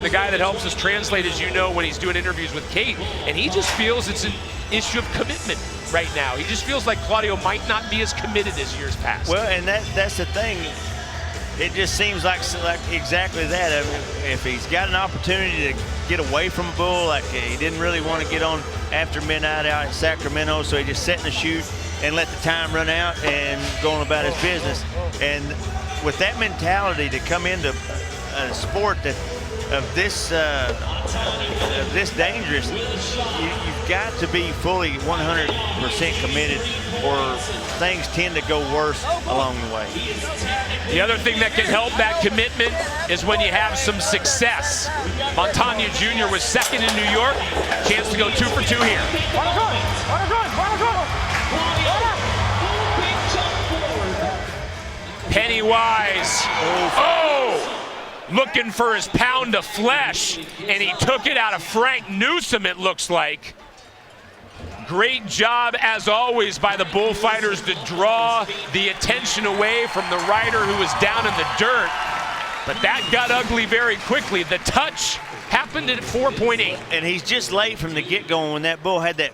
The guy that helps us translate, as you know, when he's doing interviews with Kate, and he just feels it's an issue of commitment right now. He just feels like Claudio might not be as committed as years past. Well, and that's the thing. It just seems like exactly that. I mean, if he's got an opportunity to get away from a bull, like he didn't really want to get on after midnight out in Sacramento, so he just sat in the chute and let the time run out and go on about his business. And with that mentality to come into a sport that of this dangerous, you've got to be fully 100% committed, or things tend to go worse along the way. The other thing that can help that commitment is when you have some success. Montagna Jr. was second in New York, chance to go 2 for 2 here. Pennywise, looking for his pound of flesh, and he took it out of Frank Newsom, it looks like. Great job, as always, by the bullfighters to draw the attention away from the rider who was down in the dirt. But that got ugly very quickly. The touch happened at 4.8. And he's just late from the get-go when that bull had that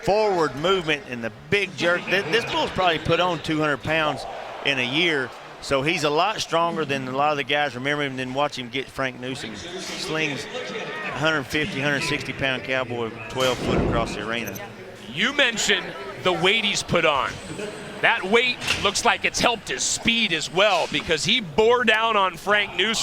forward movement and the big jerk. This bull's probably put on 200 pounds in a year. So he's a lot stronger than a lot of the guys remember him, then watch him get Frank Newsom. Slings 150, 160-pound cowboy 12 foot across the arena. You mentioned the weight he's put on. That weight looks like it's helped his speed as well, because he bore down on Frank Newsom.